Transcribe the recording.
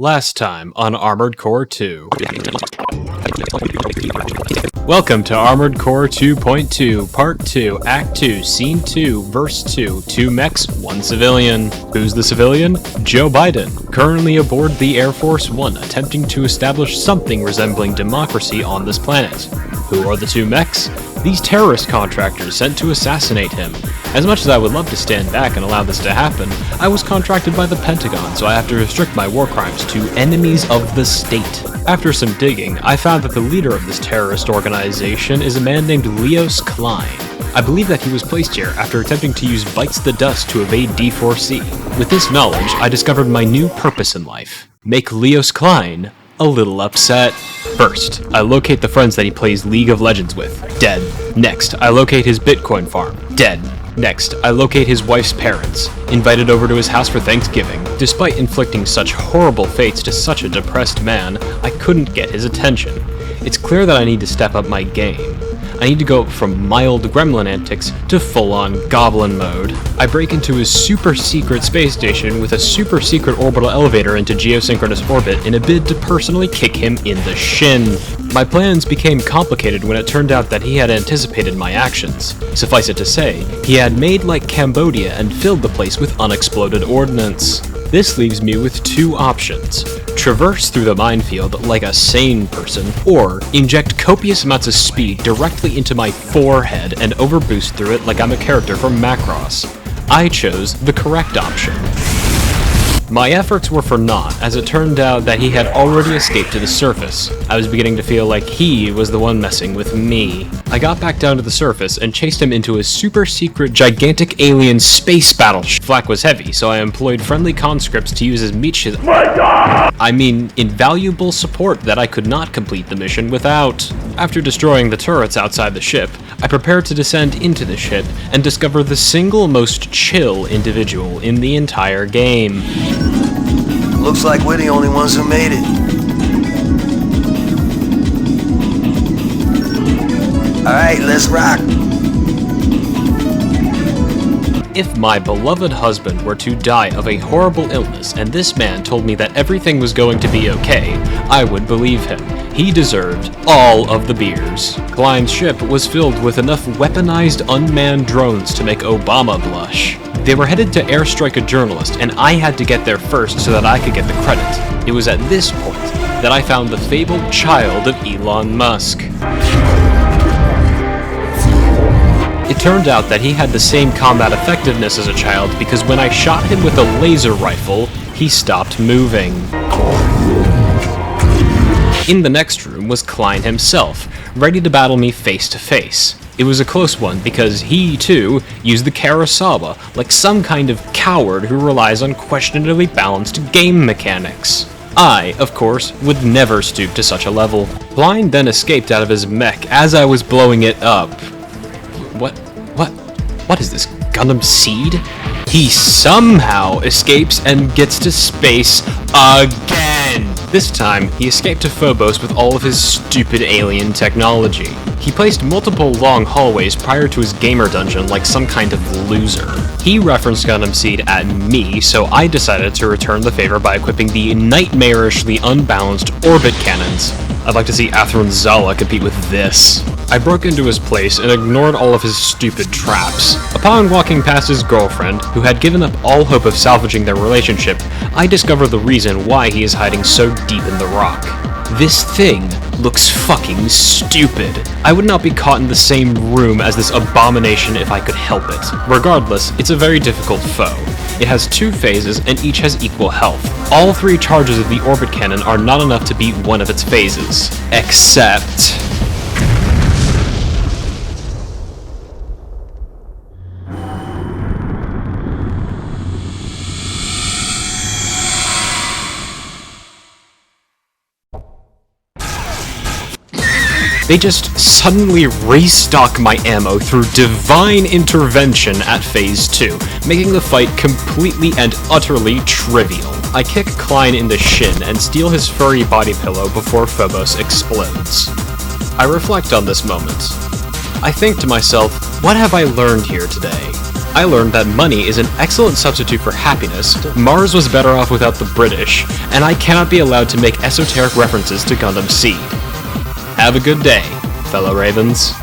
Last time on Armored Core 2. Welcome to Armored Core 2.2, Part 2, Act 2, Scene 2, Verse 2, 2 mechs, 1 civilian. Who's the civilian? Joe Biden, currently aboard the Air Force One, attempting to establish something resembling democracy on this planet. Who are the 2 mechs? These terrorist contractors sent to assassinate him. As much as I would love to stand back and allow this to happen, I was contracted by the Pentagon, so I have to restrict my war crimes to enemies of the state. After some digging, I found that the leader of this terrorist organization is a man named Leos Klein. I believe that he was placed here after attempting to use Bites the Dust to evade D4C. With this knowledge, I discovered my new purpose in life. Make Leos Klein a little upset. First, I locate the friends that he plays League of Legends with. Dead. Next, I locate his Bitcoin farm. Dead. Next, I locate his wife's parents. Invited over to his house for Thanksgiving. Despite inflicting such horrible fates to such a depressed man, I couldn't get his attention. It's clear that I need to step up my game. I need to go from mild gremlin antics to full-on goblin mode. I break into his super secret space station with a super secret orbital elevator into geosynchronous orbit in a bid to personally kick him in the shin. My plans became complicated when it turned out that he had anticipated my actions. Suffice it to say, he had made like Cambodia and filled the place with unexploded ordnance. This leaves me with 2 options. Traverse through the minefield like a sane person, or inject copious amounts of speed directly into my forehead and overboost through it like I'm a character from Macross. I chose the correct option. My efforts were for naught, as it turned out that he had already escaped to the surface. I was beginning to feel like he was the one messing with me. I got back down to the surface and chased him into a super secret gigantic alien space battleship. Flak was heavy, so I employed friendly conscripts to use as invaluable support that I could not complete the mission without. After destroying the turrets outside the ship, I prepared to descend into the ship and discover the single most chill individual in the entire game. Looks like we're the only ones who made it. Alright, let's rock. If my beloved husband were to die of a horrible illness and this man told me that everything was going to be okay, I would believe him. He deserved all of the beers. Klein's ship was filled with enough weaponized unmanned drones to make Obama blush. They were headed to airstrike a journalist, and I had to get there first so that I could get the credit. It was at this point that I found the fabled child of Elon Musk. It turned out that he had the same combat effectiveness as a child because when I shot him with a laser rifle, he stopped moving. In the next room was Klein himself, ready to battle me face to face. It was a close one because he, too, used the Karasawa like some kind of coward who relies on questionably balanced game mechanics. I, of course, would never stoop to such a level. Klein then escaped out of his mech as I was blowing it up. What is this, Gundam Seed? He somehow escapes and gets to space again! This time, he escaped to Phobos with all of his stupid alien technology. He placed multiple long hallways prior to his gamer dungeon like some kind of loser. He referenced Gundam Seed at me, so I decided to return the favor by equipping the nightmarishly unbalanced orbit cannons. I'd like to see Atheron Zala compete with this. I broke into his place and ignored all of his stupid traps. Upon walking past his girlfriend, who had given up all hope of salvaging their relationship, I discovered the reason why he is hiding so deep in the rock. This thing looks fucking stupid. I would not be caught in the same room as this abomination if I could help it. Regardless, it's a very difficult foe. It has 2 phases and each has equal health. All 3 charges of the orbit cannon are not enough to beat one of its phases. Except... they just suddenly restock my ammo through divine intervention at Phase 2, making the fight completely and utterly trivial. I kick Klein in the shin and steal his furry body pillow before Phobos explodes. I reflect on this moment. I think to myself, what have I learned here today? I learned that money is an excellent substitute for happiness, Mars was better off without the British, and I cannot be allowed to make esoteric references to Gundam Seed. Have a good day, fellow Ravens.